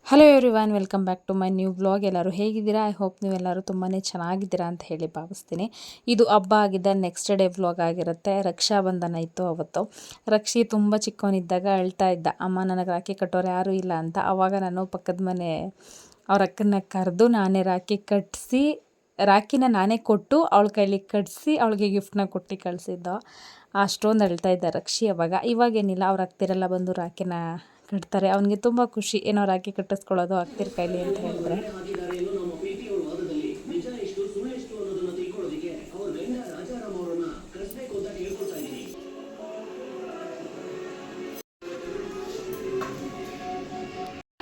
Hello everyone, welcome back to my new vlog. ಎಲ್ಲರೂ ಹೇಗಿದ್ದೀರಾ? I hope ನೀವೆಲ್ಲರೂ ತುಂಬಾ ಚೆನ್ನಾಗಿದ್ದೀರಾ ಅಂತ ಹೇಳಿ ಭಾವಿಸ್ತೀನಿ. ಇದು ಹಬ್ಬ ಆಗಿದ್ದ ನೆಕ್ಸ್ಟ್ ಡೇ ವ್ಲಾಗ್ ಆಗಿರುತ್ತೆ. ರಕ್ಷಾಬಂಧನ ಇತ್ತು ಅವತ್ತು. ರಕ್ಷಿ ತುಂಬ ಚಿಕ್ಕವನಿದ್ದಾಗ ಅಳ್ತಾ ಇದ್ದ, ಅಮ್ಮ ನನಗೆ ರಾಖಿ ಕಟ್ಟೋರು ಯಾರೂ ಇಲ್ಲ ಅಂತ. ಆವಾಗ ನಾನು ಪಕ್ಕದ ಮನೆ ಅವ್ರ ಅಕ್ಕನ ಕರೆದು ನಾನೇ ರಾಖಿ ಕಟ್ಟಿಸಿ, ರಾಖಿನ ನಾನೇ ಕೊಟ್ಟು ಅವಳ ಕೈಲಿ ಕಟ್ಟಿಸಿ ಅವಳಿಗೆ ಗಿಫ್ಟ್ನ ಕೊಟ್ಟು ಕಳಿಸಿದ್ದು. ಅಷ್ಟೊಂದು ಅಳ್ತಾ ಇದ್ದ ರಕ್ಷಿ ಅವಾಗ. ಇವಾಗೇನಿಲ್ಲ, ಅವ್ರ ಅಕ್ತಿರೆಲ್ಲ ಬಂದು ರಾಖಿನ ಕಟ್ತಾರೆ. ಅವನಿಗೆ ತುಂಬ ಖುಷಿ, ಏನೋ ರಾಖಿ ಕಟ್ಟಿಸ್ಕೊಳ್ಳೋದು ಅಕ್ತಿರ ಕೈಲಿ ಅಂತ ಹೇಳಿದ್ರೆ.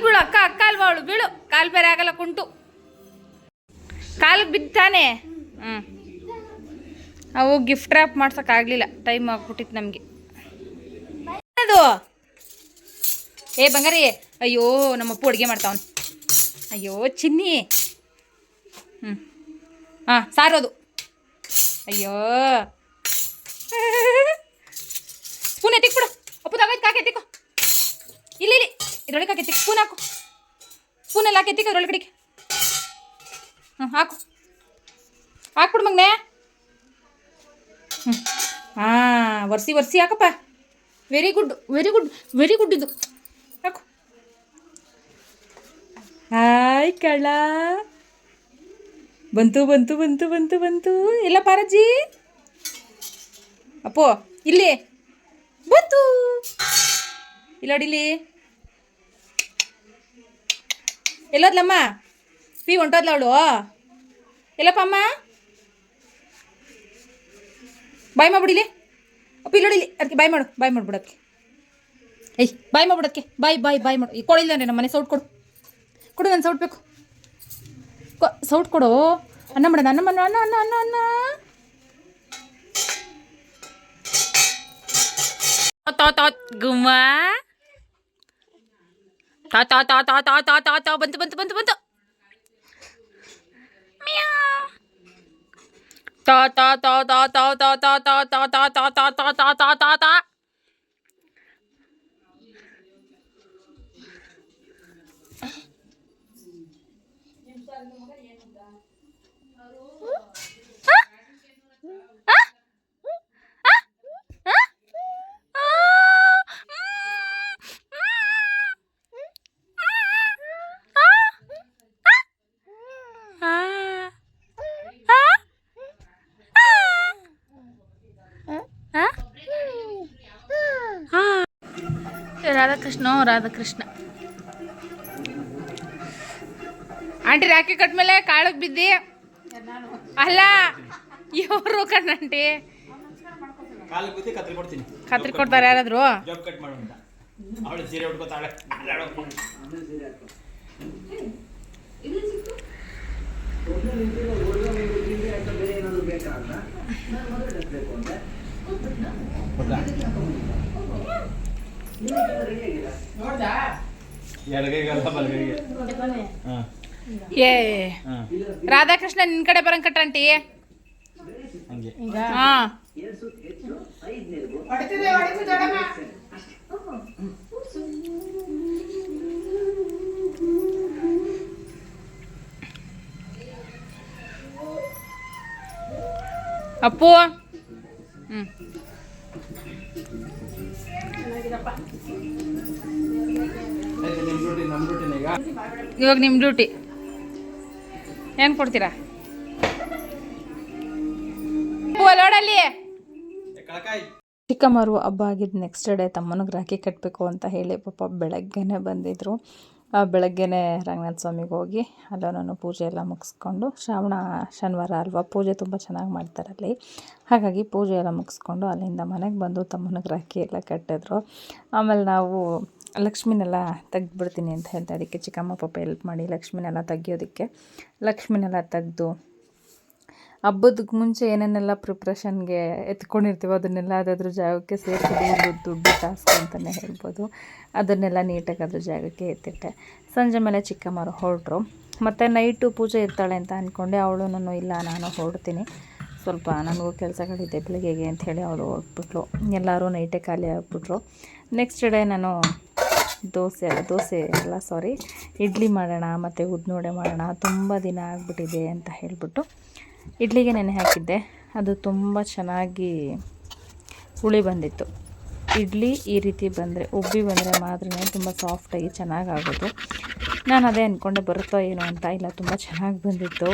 ಬೀಳು ಅಕ್ಕ, ಅಕ್ಕ ಅಲ್ವಾ ಅವಳು, ಬೀಳು. ಕಾಲು ಬೇರೆ ಆಗಲ್ಲ, ಕುಂಟು ಕಾಲಿಗೆ ಬಿದ್ದಾನೆ. ಅವು ಗಿಫ್ಟ್ ರ್ಯಾಪ್ ಮಾಡ್ಸೋಕ್ಕಾಗಲಿಲ್ಲ, ಟೈಮ್ ಆಗ್ಬಿಟ್ಟಿತ್ತು ನಮಗೆ. ಅದು ಏ ಬಂಗಾರಿ, ಅಯ್ಯೋ ನಮ್ಮಪ್ಪ ಅಡುಗೆ ಮಾಡ್ತಾವನು. ಅಯ್ಯೋ ಚಿನ್ನಿ, ಹಾಂ ಸಾರೋದು. ಅಯ್ಯೋ ಸ್ಪೂನ್ ಎತ್ತಿಕ್ಬಿಡು. ಅಪ್ಪು ತಗೋಯ್ತು, ಕಾಕೆ ಎತ್ತಿಕೋ. ಇಲ್ಲಿ ಇದ್ರೊಳಗೆ ಹಾಕಿ ಎತ್ತಿಕ್, ಸ್ಪೂನ್ ಹಾಕು. ಸ್ಪೂನೆಲ್ಲ ಹಾಕಿ ಎತ್ತಿಕೋ ಅದ್ರೊಳಗಡೆಗೆ. ಹಾಕು, ಹಾಕ್ಬಿಡು ಮಗನೇ. ಹಾಂ, ಒರೆಸಿ ಹಾಕಪ್ಪ. Very good very good very good. ಇದು ಹಾಕು. ಹಾಯ್ ಕಳ್ಳ, ಬಂತು ಬಂತು ಬಂತು ಬಂತು ಬಂತು. ಎಲ್ಲ ಪಾರಜ್ಜಿ, ಅಪ್ಪೋ ಇಲ್ಲಿ ಬಂತು. ಇಲ್ಲೋಡಿಲಿ, ಎಲ್ಲೋದ್ಲಮ್ಮ? ಪಿ ಹೊಂಟೋದ್ಲ ಅವಳು. ಎಲ್ಲಪ್ಪ ಅಮ್ಮ? ಬಾಯ್ ಮಾಡ್ಬಿಡಿಲಿ. ಅಪ್ಪ ಇಲ್ಲೋಡಿಲಿ, ಅದಕ್ಕೆ ಬಾಯ್ ಮಾಡ್ಬಿಡು ಅದಕ್ಕೆ. ಏಯ್ ಬಾಯ್ ಮಾಡ್ಬಿಡೋದಕ್ಕೆ, ಬಾಯ್ ಮಾಡು. ಈ ಕೊಡಿಲ್ಲ ನಮ್ಮ ಮನೆ ಸೌಟ್ ಕೊಡು, ನಾನು ಸೌಟ್ ಬೇಕು. ಸೌಟ್ ಕೊಡು. ಅನ್ನ ಮಾಡೋಣ, ಅನ್ನ ಗುಮ್ಮ. ಬಂತು. ರಾಧಾಕೃಷ್ಣ ಆಂಟಿ ರಾಖಿ ಕಟ್ಮೇಲೆ ಕಾಳಗ್ ಬಿದ್ದಿ. ಅಲ್ಲ ಇವರು ಕಣ್ಣಂಟಿ ಕತ್ರಿ ಕೊಡ್ತಾರೆ ಯಾರಾದ್ರು. ಏ ರಾಧಾಕೃಷ್ಣ ನಿನ್ ಕಡೆ ಬರಂಗ್ ಕಟ್ರಂಟಿ. ಅಪ್ಪು ಇವಾಗ ನಿಮ್ಮ ಡ್ಯೂಟಿ ಏನು ಕೊಡ್ತೀರಾ? ಲೋಡಲ್ಲಿ ಚಿಕ್ಕಮ್ಮರು ಹಬ್ಬ ಆಗಿದ್ದು ನೆಕ್ಸ್ಟ್ ಡೇ ತಮ್ಮನಿಗೆ ರಾಖಿ ಕಟ್ಟಬೇಕು ಅಂತ ಹೇಳಿ ಪಾಪ ಬೆಳಗ್ಗೆನೇ ಬಂದಿದ್ದರು. ಬೆಳಗ್ಗೆನೇ ರಂಗನಾಥ ಸ್ವಾಮಿಗೆ ಹೋಗಿ ಅಲ್ಲೂ ಪೂಜೆ ಎಲ್ಲ ಮುಗಿಸ್ಕೊಂಡು, ಶನಿವಾರ ಅಲ್ವಾ, ಪೂಜೆ ತುಂಬ ಚೆನ್ನಾಗಿ ಮಾಡ್ತಾರೆ ಅಲ್ಲಿ. ಹಾಗಾಗಿ ಪೂಜೆ ಎಲ್ಲ ಮುಗಿಸ್ಕೊಂಡು ಅಲ್ಲಿಂದ ಮನೆಗೆ ಬಂದು ತಮ್ಮನಿಗೆ ರಾಖಿ ಎಲ್ಲ ಕಟ್ಟಿದ್ರು. ಆಮೇಲೆ ನಾವು ಲಕ್ಷ್ಮಿನೆಲ್ಲ ತೆಗ್ದುಬಿಡ್ತೀನಿ ಅಂತ ಹೇಳ್ತಾ, ಅದಕ್ಕೆ ಚಿಕ್ಕಮ್ಮ ಪಾಪ ಹೆಲ್ಪ್ ಮಾಡಿ ಲಕ್ಷ್ಮಿನೆಲ್ಲ ತೆಗಿಯೋದಕ್ಕೆ. ಲಕ್ಷ್ಮಿನೆಲ್ಲ ತೆಗೆದು ಹಬ್ಬದ ಮುಂಚೆ ಏನೇನೆಲ್ಲ ಪ್ರಿಪ್ರೇಷನ್ಗೆ ಎತ್ಕೊಂಡಿರ್ತೀವೋ ಅದನ್ನೆಲ್ಲ ಅದ್ರ ಜಾಗಕ್ಕೆ ಸೇರಿಸೋದು ದುಡ್ಡು ಟಾಸ್ಕ್ ಅಂತಲೇ ಹೇಳ್ಬೋದು. ಅದನ್ನೆಲ್ಲ ನೀಟಾಗಿ ಅದ್ರ ಜಾಗಕ್ಕೆ ಎತ್ತಿಟ್ಟೆ. ಸಂಜೆ ಮೇಲೆ ಚಿಕ್ಕಮ್ಮರು ಹೊರಟ್ರು. ಮತ್ತು ನೈಟು ಪೂಜೆ ಇರ್ತಾಳೆ ಅಂತ ಅಂದ್ಕೊಂಡೆ. ಅವಳು ಇಲ್ಲ ನಾನು ಹೊರಡ್ತೀನಿ, ಸ್ವಲ್ಪ ನನಗೂ ಕೆಲಸಗಳಿದೆ ಬೆಳಿಗ್ಗೆಗೆ ಅಂಥೇಳಿ ಅವಳು ಹೊರಟ್ಬಿಟ್ಲು. ಎಲ್ಲರೂ ನೈಟೇ ಖಾಲಿ ಆಗಿಬಿಟ್ರು. ನೆಕ್ಸ್ಟ್ ಡೇ ನಾನು ದೋಸೆ ಅಲ್ಲ ಸಾರಿ ಇಡ್ಲಿ ಮಾಡೋಣ ಮತ್ತು ಉದ್ನೋಡೆ ಮಾಡೋಣ, ತುಂಬ ದಿನ ಆಗಿಬಿಟ್ಟಿದೆ ಅಂತ ಹೇಳಿಬಿಟ್ಟು ಇಡ್ಲಿಗೆ ನೆನೆ ಹಾಕಿದ್ದೆ. ಅದು ತುಂಬ ಚೆನ್ನಾಗಿ ಹುಳಿ ಬಂದಿತ್ತು. ಇಡ್ಲಿ ಈ ರೀತಿ ಬಂದರೆ, ಉಬ್ಬಿ ಬಂದರೆ ಮಾತ್ರ ತುಂಬ ಸಾಫ್ಟಾಗಿ ಚೆನ್ನಾಗಾಗೋದು. ನಾನು ಅದೇ ಅಂದ್ಕೊಂಡೆ ಬರುತ್ತೋ ಏನೋ ಅಂತ. ಇಲ್ಲ, ತುಂಬ ಚೆನ್ನಾಗಿ ಬಂದಿತ್ತು.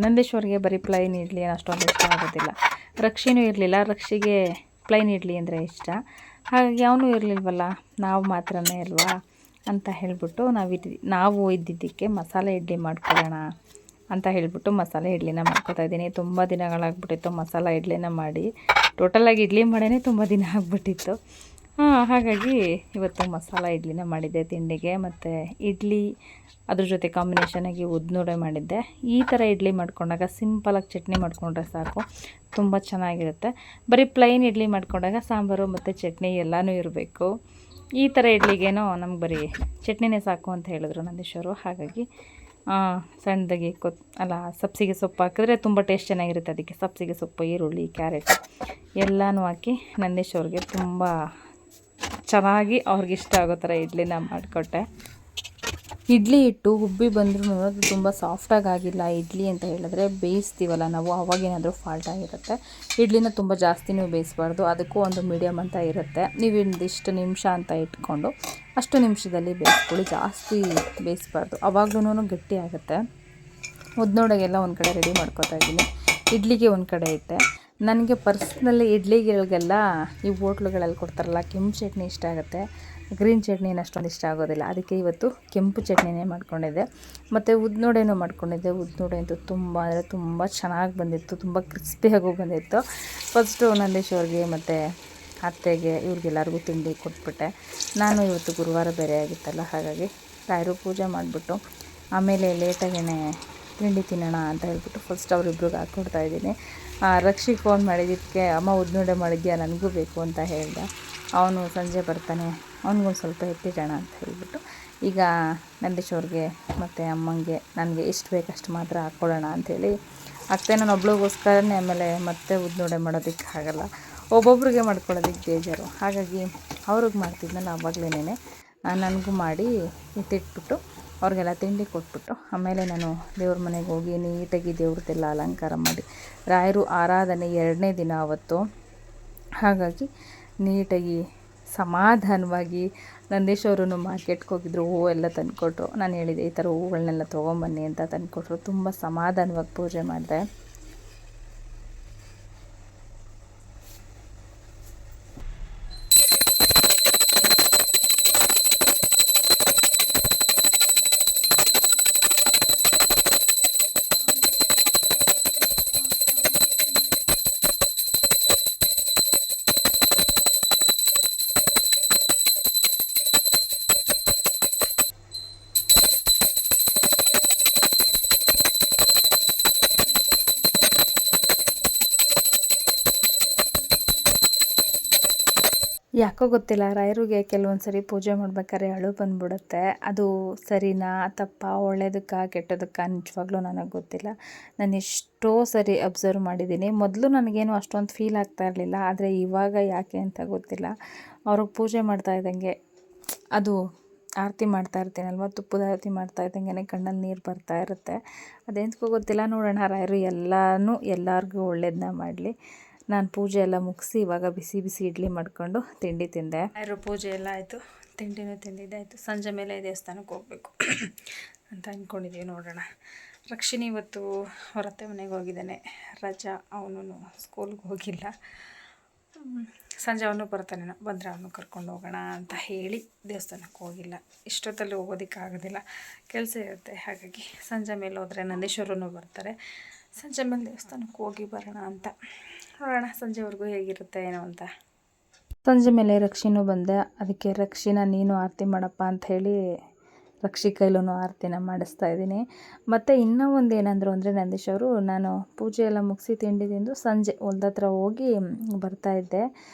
ನಂದೀಶ್ವರಿಗೆ ಬರೀ ಪ್ಲೈನ್ ಇಡ್ಲಿ ಅಷ್ಟೊಂದು ಇಷ್ಟ ಆಗೋದಿಲ್ಲ. ರಕ್ಷಿನೂ ಇರಲಿಲ್ಲ, ರಕ್ಷಿಗೆ ಪ್ಲೈನ್ ಇಡ್ಲಿ ಅಂದರೆ ಇಷ್ಟ. ಹಾಗಾಗಿ ಅವನು ಇರಲಿಲ್ವಲ್ಲ, ನಾವು ಮಾತ್ರನೇ ಅಲ್ವಾ ಅಂತ ಹೇಳಿಬಿಟ್ಟು ನಾವು ಇದ್ದಿದ್ದಕ್ಕೆ ಮಸಾಲೆ ಇಡ್ಲಿ ಮಾಡ್ಕೊಳ್ಳೋಣ ಅಂತ ಹೇಳಿಬಿಟ್ಟು ಮಸಾಲೆ ಇಡ್ಲಿನ ಮಾಡ್ಕೊತಾಯಿದ್ದೀನಿ. ತುಂಬ ದಿನಗಳಾಗ್ಬಿಟ್ಟಿತ್ತು ಮಸಾಲೆ ಇಡ್ಲಿನ ಮಾಡಿ. ಟೋಟಲಾಗಿ ಇಡ್ಲಿ ಮಾಡೇ ತುಂಬ ದಿನ ಆಗಿಬಿಟ್ಟಿತ್ತು. ಹಾಗಾಗಿ ಇವತ್ತು ಮಸಾಲ ಇಡ್ಲಿನ ಮಾಡಿದ್ದೆ ತಿಂಡಿಗೆ. ಮತ್ತು ಇಡ್ಲಿ ಅದ್ರ ಜೊತೆ ಕಾಂಬಿನೇಷನಾಗಿ ಉದ್ನೋಡೆ ಮಾಡಿದ್ದೆ. ಈ ಥರ ಇಡ್ಲಿ ಮಾಡ್ಕೊಂಡಾಗ ಸಿಂಪಲಾಗಿ ಚಟ್ನಿ ಮಾಡಿಕೊಂಡ್ರೆ ಸಾಕು, ತುಂಬ ಚೆನ್ನಾಗಿರುತ್ತೆ. ಬರೀ ಪ್ಲೈನ್ ಇಡ್ಲಿ ಮಾಡ್ಕೊಂಡಾಗ ಸಾಂಬಾರು ಮತ್ತು ಚಟ್ನಿ ಎಲ್ಲನೂ ಇರಬೇಕು. ಈ ಥರ ಇಡ್ಲಿಗೇನೋ ನಮ್ಗೆ ಬರೀ ಚಟ್ನಿನೇ ಸಾಕು ಅಂತ ಹೇಳಿದ್ರು ನಂದೀಶ್ವರು. ಹಾಗಾಗಿ ಸಣ್ಣದಾಗಿ ಸಬ್ಸಿಗೆ ಸೊಪ್ಪು ಹಾಕಿದ್ರೆ ತುಂಬ ಟೇಸ್ಟ್ ಚೆನ್ನಾಗಿರುತ್ತೆ. ಅದಕ್ಕೆ ಸಬ್ಸಿಗೆ ಸೊಪ್ಪು, ಈರುಳ್ಳಿ, ಕ್ಯಾರೆಟ್ ಎಲ್ಲನೂ ಹಾಕಿ ನಂದೀಶ್ವರಿಗೆ ತುಂಬ ಚೆನ್ನಾಗಿ ಅವ್ರಿಗಿಷ್ಟ ಆಗೋ ಥರ ಇಡ್ಲಿನ ಮಾಡಿಕೊಟ್ಟೆ. ಇಡ್ಲಿ ಹಿಟ್ಟು ಉಬ್ಬಿ ಬಂದ್ರೂ ಅದು ತುಂಬ ಸಾಫ್ಟಾಗಿ ಆಗಿಲ್ಲ ಇಡ್ಲಿ ಅಂತ ಹೇಳಿದ್ರೆ, ಬೇಯಿಸ್ತೀವಲ್ಲ ನಾವು ಅವಾಗೇನಾದರೂ ಫಾಲ್ಟ್ ಆಗಿರುತ್ತೆ. ಇಡ್ಲಿನ ತುಂಬ ಜಾಸ್ತಿನೂ ಬೇಯಿಸಬಾರ್ದು, ಅದಕ್ಕೂ ಒಂದು ಮೀಡಿಯಮ್ ಅಂತ ಇರುತ್ತೆ. ನೀವು ಒಂದಿಷ್ಟು ನಿಮಿಷ ಅಂತ ಇಟ್ಕೊಂಡು ಅಷ್ಟು ನಿಮಿಷದಲ್ಲಿ ಬೇಯಿಸ್ಕೊಳ್ಳಿ, ಜಾಸ್ತಿ ಬೇಯಿಸಬಾರ್ದು, ಆವಾಗ್ಲೂ ಗಟ್ಟಿ ಆಗುತ್ತೆ. ಉದ್ನೋಡೆಗೆಲ್ಲ ಒಂದು ಕಡೆ ರೆಡಿ ಮಾಡ್ಕೊತಾ ಇದ್ದೀನಿ. ಇಡ್ಲಿಗೆ ಒಂದು ಕಡೆ ಇಟ್ಟೆ. ನನಗೆ ಪರ್ಸ್ನಲಿ ಇಡ್ಲಿಗಳಿಗೆಲ್ಲ ಈ ಹೋಟ್ಲುಗಳಲ್ಲಿ ಕೊಡ್ತಾರಲ್ಲ ಕೆಂಪು ಚಟ್ನಿ ಇಷ್ಟ ಆಗುತ್ತೆ, ಗ್ರೀನ್ ಚಟ್ನಿ ಅಷ್ಟೊಂದು ಇಷ್ಟ ಆಗೋದಿಲ್ಲ. ಅದಕ್ಕೆ ಇವತ್ತು ಕೆಂಪು ಚಟ್ನಿನೇ ಮಾಡ್ಕೊಂಡಿದ್ದೆ. ಮತ್ತು ಉದ್ನೋಡೆನೂ ಮಾಡ್ಕೊಂಡಿದ್ದೆ. ಉದ್ನೋಡೆ ಅಂತೂ ತುಂಬ ಅಂದರೆ ತುಂಬ ಚೆನ್ನಾಗಿ ಬಂದಿತ್ತು, ತುಂಬ ಕ್ರಿಸ್ಪಿಯಾಗೂ ಬಂದಿತ್ತು. ಫಸ್ಟು ನಂದೀಶ್ವರಿಗೆ ಮತ್ತು ಅತ್ತೆಗೆ ಇವ್ರಿಗೆಲ್ಲರಿಗೂ ತಿಂಡಿ ಕೊಟ್ಬಿಟ್ಟೆ. ನಾನು ಇವತ್ತು ಗುರುವಾರ ಬೇರೆ ಆಗಿತ್ತಲ್ಲ, ಹಾಗಾಗಿ ರಾಯರು ಪೂಜೆ ಮಾಡಿಬಿಟ್ಟು ಆಮೇಲೆ ಲೇಟಾಗೇ ತಿಂಡಿ ತಿನ್ನೋಣ ಅಂತ ಹೇಳ್ಬಿಟ್ಟು ಫಸ್ಟ್ ಅವರಿಬ್ರಿಗೆ ಹಾಕ್ಕೊಡ್ತಾಯಿದ್ದೀನಿ. ರಕ್ಷಿಗೆ ಫೋನ್ ಮಾಡಿದ್ದಕ್ಕೆ, ಅಮ್ಮ ಉದ್ನೋಡೆ ಮಾಡಿದ್ಯಾ, ನನಗೂ ಬೇಕು ಅಂತ ಹೇಳ್ದೆ. ಅವನು ಸಂಜೆ ಬರ್ತಾನೆ, ಅವ್ನಿಗೊಂದು ಸ್ವಲ್ಪ ಎತ್ತಿಡೋಣ ಅಂತ ಹೇಳಿಬಿಟ್ಟು ಈಗ ನಂದೀಶ್ವರಿಗೆ ಮತ್ತು ಅಮ್ಮಂಗೆ ನನಗೆ ಎಷ್ಟು ಬೇಕಷ್ಟು ಮಾತ್ರ ಹಾಕ್ಕೊಡೋಣ ಅಂಥೇಳಿ ಅತ್ತೆ ನಾನು ಒಬ್ಳಿಗೋಸ್ಕರನೇ. ಆಮೇಲೆ ಮತ್ತೆ ಉದ್ನೋಡೆ ಮಾಡೋದಕ್ಕೆ ಆಗಲ್ಲ, ಒಬ್ಬೊಬ್ರಿಗೆ ಮಾಡ್ಕೊಳ್ಳೋದಕ್ಕೆ ಬೇಜಾರು. ಹಾಗಾಗಿ ಅವ್ರಿಗೆ ಮಾಡ್ತಿದ್ನಲ್ಲ ಆವಾಗಲೇ ನನಗೂ ಮಾಡಿ ಎತ್ತಿಟ್ಬಿಟ್ಟು ಅವ್ರಿಗೆಲ್ಲ ತಿಂಡಿ ಕೊಟ್ಬಿಟ್ಟು ಆಮೇಲೆ ನಾನು ದೇವ್ರ ಮನೆಗೆ ಹೋಗಿ ನೀಟಾಗಿ ದೇವ್ರದ್ದೆಲ್ಲ ಅಲಂಕಾರ ಮಾಡಿ, ರಾಯರು ಆರಾಧನೆ 2ನೇ ದಿನ ಅವತ್ತು. ಹಾಗಾಗಿ ನೀಟಾಗಿ ಸಮಾಧಾನವಾಗಿ ನಂದೀಶ್ವರನು ಮಾರ್ಕೆಟ್ಗೆ ಹೋಗಿದ್ರು, ಹೂವು ಎಲ್ಲ ತಂದುಕೊಟ್ರು. ನಾನು ಹೇಳಿದೆ ಈ ಥರ ಹೂವುಗಳನ್ನೆಲ್ಲ ತೊಗೊಂಬನ್ನಿ ಅಂತ ತಂದುಕೊಟ್ರು. ತುಂಬ ಸಮಾಧಾನವಾಗಿ ಪೂಜೆ ಮಾಡಿದೆ. ಯಾಕೋ ಗೊತ್ತಿಲ್ಲ, ರಾಯರಿಗೆ ಕೆಲವೊಂದು ಸರಿ ಪೂಜೆ ಮಾಡ್ಬೇಕಾದ್ರೆ ಅಳು ಬಂದ್ಬಿಡುತ್ತೆ. ಅದು ಸರಿನಾ ತಪ್ಪಾ, ಒಳ್ಳೇದಕ್ಕೆ ಕೆಟ್ಟದಕ್ಕೆ ನಿಜವಾಗ್ಲೂ ನನಗೆ ಗೊತ್ತಿಲ್ಲ. ನಾನು ಎಷ್ಟೋ ಸರಿ ಅಬ್ಸರ್ವ್ ಮಾಡಿದ್ದೀನಿ. ಮೊದಲು ನನಗೇನು ಅಷ್ಟೊಂದು ಫೀಲ್ ಆಗ್ತಾ ಇರಲಿಲ್ಲ, ಆದರೆ ಇವಾಗ ಯಾಕೆ ಅಂತ ಗೊತ್ತಿಲ್ಲ. ಅವ್ರಿಗೆ ಪೂಜೆ ಮಾಡ್ತಾ ಇದ್ದಂಗೆ, ಅದು ಆರತಿ ಮಾಡ್ತಾ ಇರ್ತೀನಲ್ವ, ತುಪ್ಪದ ಆರತಿ ಮಾಡ್ತಾ ಇದ್ದಂಗೆ ಕಣ್ಣಲ್ಲಿ ನೀರು ಬರ್ತಾ ಇರುತ್ತೆ. ಅದೆಂತಕ್ಕೂ ಗೊತ್ತಿಲ್ಲ. ನೋಡೋಣ, ರಾಯರು ಎಲ್ಲರಿಗೂ ಒಳ್ಳೇದನ್ನ ಮಾಡಲಿ. ನಾನು ಪೂಜೆ ಎಲ್ಲ ಮುಗಿಸಿ ಇವಾಗ ಬಿಸಿ ಬಿಸಿ ಇಡ್ಲಿ ಮಾಡಿಕೊಂಡು ತಿಂಡಿ ತಿಂದೆ. ರಾಯರು ಪೂಜೆ ಎಲ್ಲ ಆಯಿತು, ತಿಂಡಿನೂ ತಿಂದಿದ್ದಾಯಿತು. ಸಂಜೆ ಮೇಲೆ ದೇವಸ್ಥಾನಕ್ಕೆ ಹೋಗಬೇಕು ಅಂತ ಅಂದ್ಕೊಂಡಿದ್ದೀವಿ. ನೋಡೋಣ. ರಕ್ಷಿಣಿ ಇವತ್ತು ಅವ್ರ ಅತ್ತೆ ಮನೆಗೆ ಹೋಗಿದ್ದಾನೆ, ರಜಾ. ಅವನು ಸ್ಕೂಲ್ಗೆ ಹೋಗಿಲ್ಲ. ಸಂಜೆ ಅವನು ಬರ್ತಾನೇನೋ, ಬಂದರೆ ಅವನು ಕರ್ಕೊಂಡು ಹೋಗೋಣ ಅಂತ ಹೇಳಿ ದೇವಸ್ಥಾನಕ್ಕೆ ಹೋಗಿಲ್ಲ. ಇಷ್ಟೊತ್ತಲ್ಲಿ ಹೋಗೋದಕ್ಕಾಗೋದಿಲ್ಲ, ಕೆಲಸ ಇರುತ್ತೆ. ಹಾಗಾಗಿ ಸಂಜೆ ಮೇಲೆ ಹೋದರೆ ನಂದೀಶ್ವರನು ಬರ್ತಾರೆ. ಸಂಜೆ ಮೇಲೆ ದೇವಸ್ಥಾನಕ್ಕೆ ಹೋಗಿ ಬರೋಣ ಅಂತ. ನೋಡೋಣ ಸಂಜೆವರೆಗೂ ಹೇಗಿರುತ್ತೆ ಏನೋ ಅಂತ. ಸಂಜೆ ಮೇಲೆ ರಕ್ಷಿನೂ ಬಂದೆ. ಅದಕ್ಕೆ ರಕ್ಷಿನ ನೀನು ಆರತಿ ಮಾಡಪ್ಪ ಅಂಥೇಳಿ ರಕ್ಷಿ ಕೈಲೂ ಆರತಿನ ಮಾಡಿಸ್ತಾ ಇದ್ದೀನಿ. ಮತ್ತು ಇನ್ನೂ ಒಂದು ಏನಂದರು ಅಂದರೆ ನಂದೀಶವರು, ನಾನು ಪೂಜೆ ಎಲ್ಲ ಮುಗಿಸಿ ತಿಂಡಿ ತಿಂದು ಸಂಜೆ ಹೊಲ್ದ ಹತ್ರ ಹೋಗಿ ಬರ್ತಾಯಿದ್ದೆ.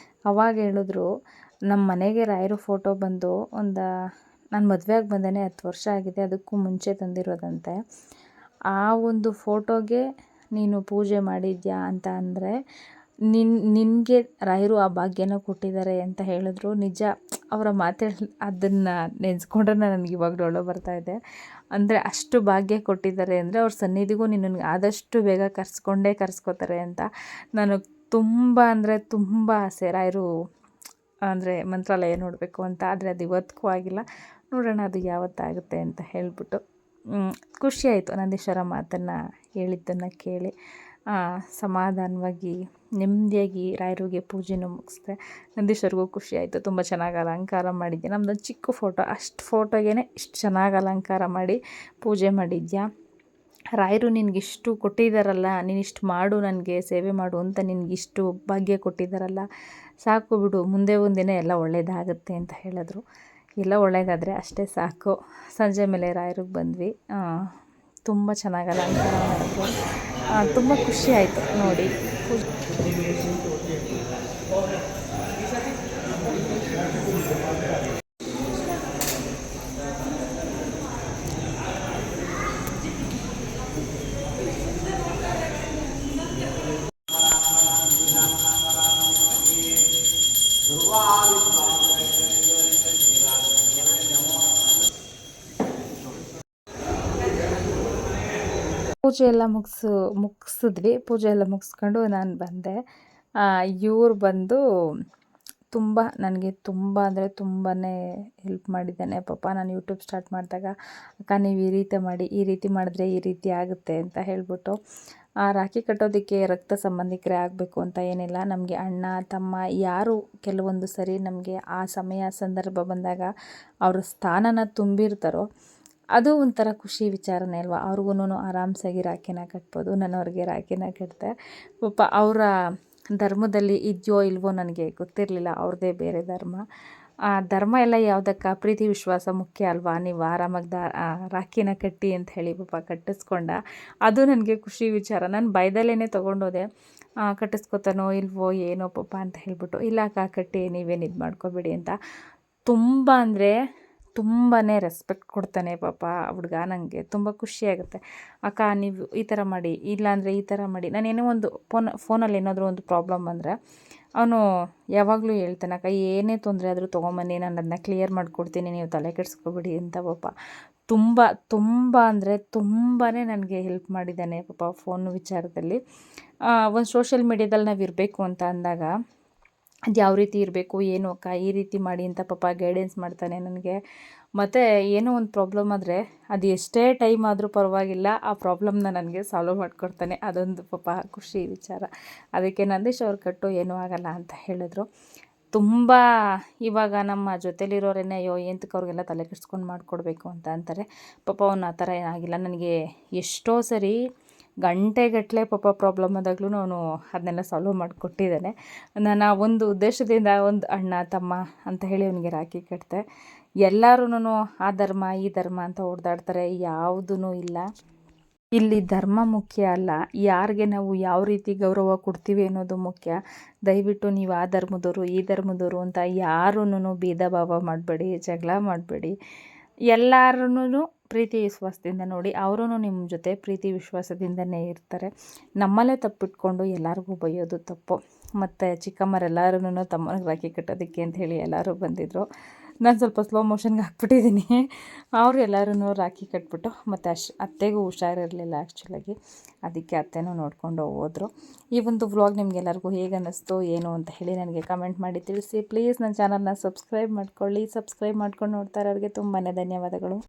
ಅವಾಗ ಹೇಳಿದ್ರು, ನಮ್ಮ ಮನೆಗೆ ರಾಯರು ಫೋಟೋ ಬಂದು ನಾನು ಮದುವೆಯಾಗಿ ಬಂದೇ 10 ವರ್ಷ ಆಗಿದೆ, ಅದಕ್ಕೂ ಮುಂಚೆ ತಂದಿರೋದಂತೆ. ಆ ಒಂದು ಫೋಟೋಗೆ ನೀನು ಪೂಜೆ ಮಾಡಿದ್ಯಾ ಅಂತ ಅಂದರೆ ನಿನಗೆ ರಾಯರು ಆ ಭಾಗ್ಯನ ಕೊಟ್ಟಿದ್ದಾರೆ ಅಂತ ಹೇಳಿದ್ರು. ನಿಜ, ಅವರ ಮಾತೇಳಿ ಅದನ್ನು ನೆನೆಸ್ಕೊಂಡ್ರೆ ನನಗೆ ಇವಾಗಲೂ ಅಳು ಬರ್ತಾಯಿದೆ. ಅಂದರೆ ಅಷ್ಟು ಭಾಗ್ಯ ಕೊಟ್ಟಿದ್ದಾರೆ ಅಂದರೆ ಅವ್ರ ಸನ್ನಿಧಿಗೂ ನಿನ್ನನ್ನು ಆದಷ್ಟು ಬೇಗ ಕರ್ಸ್ಕೊತಾರೆ ಅಂತ. ನಾನು ತುಂಬ ಅಂದರೆ ತುಂಬ ಆಸೆ ರಾಯರು ಅಂದರೆ ಮಂತ್ರಾಲಯ ನೋಡಬೇಕು ಅಂತ. ಆದರೆ ಅದು ಇವತ್ತಿಗೂ ಆಗಿಲ್ಲ. ನೋಡೋಣ ಅದು ಯಾವತ್ತಾಗುತ್ತೆ ಅಂತ ಹೇಳಿಬಿಟ್ಟು ಖುಷಿಯಾಯಿತು ನಂದೀಶ್ವರ ಮಾತನ್ನು ಹೇಳಿದ್ದನ್ನು ಕೇಳಿ. ಸಮಾಧಾನವಾಗಿ ನೆಮ್ಮದಿಯಾಗಿ ರಾಯರಿಗೆ ಪೂಜೆನೂ ಮುಗಿಸ್ದೆ. ನಂದೀಶ್ವರಿಗೂ ಖುಷಿಯಾಯಿತು. ತುಂಬ ಚೆನ್ನಾಗಿ ಅಲಂಕಾರ ಮಾಡಿದ್ದೆ. ನಮ್ಮದೊಂದು ಚಿಕ್ಕ ಫೋಟೋ, ಅಷ್ಟು ಫೋಟೋಗೆ ಇಷ್ಟು ಚೆನ್ನಾಗಿ ಅಲಂಕಾರ ಮಾಡಿ ಪೂಜೆ ಮಾಡಿದ್ಯಾ, ರಾಯರು ನಿನಗಿಷ್ಟು ಕೊಟ್ಟಿದ್ದಾರಲ್ಲ, ನೀನಿಷ್ಟು ಮಾಡು, ನನಗೆ ಸೇವೆ ಮಾಡು ಅಂತ ನಿನಗಿಷ್ಟು ಭಾಗ್ಯ ಕೊಟ್ಟಿದ್ದಾರಲ್ಲ, ಸಾಕು ಬಿಡು, ಮುಂದೆ ಒಂದಿನ ಎಲ್ಲ ಒಳ್ಳೆಯದಾಗುತ್ತೆ ಅಂತ ಹೇಳಿದ್ರು. ಎಲ್ಲ ಒಳ್ಳೆಯದಾದರೆ ಅಷ್ಟೇ ಸಾಕು. ಸಂಜೆ ಮೇಲೆ ರಾಯರಿಗೆ ಬಂದ್ವಿ. ತುಂಬ ಚೆನ್ನಾಗಿ ಅಲಂಕಾರ ಮಾಡಿದ್ರು. ತುಂಬ ಖುಷಿಯಾಯಿತು ನೋಡಿ. ಪೂಜೆ ಎಲ್ಲ ಮುಗಿಸಿದ್ವಿ. ಪೂಜೆ ಎಲ್ಲ ಮುಗಿಸ್ಕೊಂಡು ನಾನು ಬಂದೆ. ಇವ್ರು ಬಂದು ನನಗೆ ತುಂಬ ಅಂದರೆ ತುಂಬಾ ಹೆಲ್ಪ್ ಮಾಡಿದ್ದಾನೆ ಪಾಪ. ನಾನು ಯೂಟ್ಯೂಬ್ ಸ್ಟಾರ್ಟ್ ಮಾಡಿದಾಗ, ಅಕ್ಕ ನೀವು ಈ ರೀತಿ ಮಾಡಿದ್ರೆ ಈ ರೀತಿ ಆಗುತ್ತೆ ಅಂತ ಹೇಳ್ಬಿಟ್ಟು. ರಾಖಿ ಕಟ್ಟೋದಕ್ಕೆ ರಕ್ತ ಸಂಬಂಧಿಕರೇ ಆಗಬೇಕು ಅಂತ ಏನಿಲ್ಲ. ನಮಗೆ ಅಣ್ಣ ತಮ್ಮ ಯಾರು ಕೆಲವೊಂದು ಸರಿ ನಮಗೆ ಆ ಸಮಯ ಸಂದರ್ಭ ಬಂದಾಗ ಅವ್ರ ಸ್ಥಾನನ ತುಂಬಿರ್ತಾರೋ ಅದು ಒಂಥರ ಖುಷಿ ವಿಚಾರನೇ ಅಲ್ವಾ. ಅವ್ರಿಗೂ ಆರಾಮ್ಸಾಗಿ ರಾಖಿನ ಕಟ್ಬೋದು. ನನ್ನವ್ರಿಗೆ ರಾಖಿನ ಕಟ್ಟಿದೆ ಪಾಪ. ಅವರ ಧರ್ಮದಲ್ಲಿ ಇದೆಯೋ ಇಲ್ವೋ ನನಗೆ ಗೊತ್ತಿರಲಿಲ್ಲ. ಅವ್ರದ್ದೇ ಬೇರೆ ಧರ್ಮ. ಧರ್ಮ ಎಲ್ಲ ಯಾವುದಕ್ಕ, ಪ್ರೀತಿ ವಿಶ್ವಾಸ ಮುಖ್ಯ ಅಲ್ವಾ. ನೀವು ಆರಾಮಾಗಿ ರಾಖಿನ ಕಟ್ಟಿ ಅಂತ ಹೇಳಿ ಪಾಪ ಕಟ್ಟಿಸ್ಕೊಂಡ. ಅದು ನನಗೆ ಖುಷಿ ವಿಚಾರ. ನಾನು ಭಯದಲ್ಲೇ ತೊಗೊಂಡೋದೆ. ಕಟ್ಟಿಸ್ಕೊತಾನೋ ಇಲ್ವೋ ಏನೋ ಪಾಪ ಅಂತ ಹೇಳ್ಬಿಟ್ಟು. ಇಲ್ಲ ಅಕ್ಕ ಕಟ್ಟಿ, ನೀವೇನು ಇದು ಮಾಡ್ಕೊಬೇಡಿ ಅಂತ. ತುಂಬ ಅಂದರೆ ತುಂಬಾ ರೆಸ್ಪೆಕ್ಟ್ ಕೊಡ್ತಾನೆ ಪಾಪ ಹುಡುಗ. ನನಗೆ ತುಂಬ ಖುಷಿಯಾಗುತ್ತೆ. ಅಕ್ಕ ನೀವು ಈ ಥರ ಮಾಡಿ, ಇಲ್ಲಾಂದರೆ ಈ ಥರ ಮಾಡಿ. ನಾನೇನೋ ಒಂದು ಫೋನಲ್ಲಿ ಏನಾದರೂ ಒಂದು ಪ್ರಾಬ್ಲಮ್ ಬಂದರೆ ಅವನು ಯಾವಾಗಲೂ ಹೇಳ್ತಾನೆ, ಅಕ್ಕ ಏನೇ ತೊಂದರೆ ಆದರೂ ತೊಗೊಂಬನ್ನಿ, ನಾನು ಅದನ್ನ ಕ್ಲಿಯರ್ ಮಾಡಿಕೊಡ್ತೀನಿ, ನೀವು ತಲೆ ಕೆಡಿಸ್ಕೊಬೇಡಿ ಅಂತ ಪಾಪ. ತುಂಬ ಅಂದರೆ ತುಂಬಾ ನನಗೆ ಹೆಲ್ಪ್ ಮಾಡಿದ್ದಾನೆ ಪಾಪ ಫೋನ್ ವಿಚಾರದಲ್ಲಿ. ಒಂದು ಸೋಷಿಯಲ್ ಮೀಡ್ಯಾದಲ್ಲಿ ನಾವು ಇರಬೇಕು ಅಂತ ಅಂದಾಗ ಅದು ಯಾವ ರೀತಿ ಇರಬೇಕು, ಏನು ಅಕ್ಕ ಈ ರೀತಿ ಮಾಡಿ ಅಂತ ಪಾಪ ಗೈಡೆನ್ಸ್ ಮಾಡ್ತಾನೆ ನನಗೆ. ಮತ್ತು ಏನೋ ಒಂದು ಪ್ರಾಬ್ಲಮ್ ಆದರೆ ಅದು ಎಷ್ಟೇ ಟೈಮ್ ಆದರೂ ಪರವಾಗಿಲ್ಲ, ಆ ಪ್ರಾಬ್ಲಮ್ನ ನನಗೆ ಸಾಲ್ವ್ ಮಾಡಿಕೊಡ್ತಾನೆ. ಅದೊಂದು ಪಾಪ ಖುಷಿ ವಿಚಾರ. ಅದಕ್ಕೆ ನಂದೀಶ್ ಅವ್ರು ಕಟ್ಟು ಏನೂ ಆಗಲ್ಲ ಅಂತ ಹೇಳಿದ್ರು. ತುಂಬ ಇವಾಗ ನಮ್ಮ ಜೊತೆಲಿರೋರೇನೆ ಅಯ್ಯೋ ಎಂತಕ್ಕೆ ಅವ್ರಿಗೆಲ್ಲ ತಲೆ ಕೆಡಿಸ್ಕೊಂಡು ಮಾಡಿಕೊಡ್ಬೇಕು ಅಂತ ಅಂತಾರೆ. ಪಾಪ ಅವ್ನು ಆ ಥರ ಏನಾಗಿಲ್ಲ. ನನಗೆ ಎಷ್ಟೋ ಸರಿ ಗಂಟೆಗಟ್ಟಲೆ ಪಾಪ ಪ್ರಾಬ್ಲಮ್ ಆದಾಗಲೂ ಅವನು ಅದನ್ನೆಲ್ಲ ಸಾಲ್ವ್ ಮಾಡಿಕೊಟ್ಟಿದ್ದಾನೆ. ನಾನು ಆ ಒಂದು ಉದ್ದೇಶದಿಂದ ಒಂದು ಅಣ್ಣ ತಮ್ಮ ಅಂತ ಹೇಳಿ ಅವನಿಗೆ ರಾಖಿ ಕಟ್ಟಿದೆ. ಎಲ್ಲರೂ ಆ ಧರ್ಮ ಈ ಧರ್ಮ ಅಂತ ಓಡಾಡ್ತಾರೆ. ಯಾವುದೂ ಇಲ್ಲ. ಇಲ್ಲಿ ಧರ್ಮ ಮುಖ್ಯ ಅಲ್ಲ, ಯಾರಿಗೆ ನಾವು ಯಾವ ರೀತಿ ಗೌರವ ಕೊಡ್ತೀವಿ ಅನ್ನೋದು ಮುಖ್ಯ. ದಯವಿಟ್ಟು ನೀವು ಆ ಧರ್ಮದವರು ಈ ಧರ್ಮದವರು ಅಂತ ಯಾರೂ ಭೇದ ಭಾವ ಮಾಡಬೇಡಿ, ಜಗಳ ಮಾಡಬೇಡಿ. ಎಲ್ಲರೂ ಪ್ರೀತಿ ವಿಶ್ವಾಸದಿಂದ ನೋಡಿ. ಅವರೂ ನಿಮ್ಮ ಜೊತೆ ಪ್ರೀತಿ ವಿಶ್ವಾಸದಿಂದನೇ ಇರ್ತಾರೆ. ನಮ್ಮಲ್ಲೇ ತಪ್ಪಿಟ್ಕೊಂಡು ಎಲ್ಲರಿಗೂ ಬೈಯೋದು ತಪ್ಪು. ಮತ್ತು ಚಿಕ್ಕಮ್ಮರೆಲ್ಲರೂ ತಮ್ಮನಿಗೆ ರಾಖಿ ಕಟ್ಟೋದಕ್ಕೆ ಅಂತ ಹೇಳಿ ಎಲ್ಲರೂ ಬಂದಿದ್ದರು. ನಾನು ಸ್ವಲ್ಪ ಸ್ಲೋ ಮೋಷನ್ಗೆ ಹಾಕ್ಬಿಟ್ಟಿದ್ದೀನಿ. ಅವರು ಎಲ್ಲರೂ ರಾಖಿ ಕಟ್ಬಿಟ್ಟು, ಮತ್ತು ಅತ್ತೆಗೂ ಹುಷಾರಿರಲಿಲ್ಲ ಆ್ಯಕ್ಚುಲಾಗಿ, ಅದಕ್ಕೆ ಅತ್ತೆನೂ ನೋಡಿಕೊಂಡು ಹೋದರು. ಈ ಒಂದು ವ್ಲಾಗ್ ನಿಮಗೆಲ್ಲರಿಗೂ ಹೇಗೆ ಅನ್ನಿಸ್ತು ಏನು ಅಂತ ಹೇಳಿ ನನಗೆ ಕಮೆಂಟ್ ಮಾಡಿ ತಿಳಿಸಿ. ಪ್ಲೀಸ್ ನನ್ನ ಚಾನಲ್ನ ಸಬ್ಸ್ಕ್ರೈಬ್ ಮಾಡ್ಕೊಳ್ಳಿ. ಸಬ್ಸ್ಕ್ರೈಬ್ ಮಾಡ್ಕೊಂಡು ನೋಡ್ತಾ ಇರೋರಿಗೆ ತುಂಬಾ ಧನ್ಯವಾದಗಳು.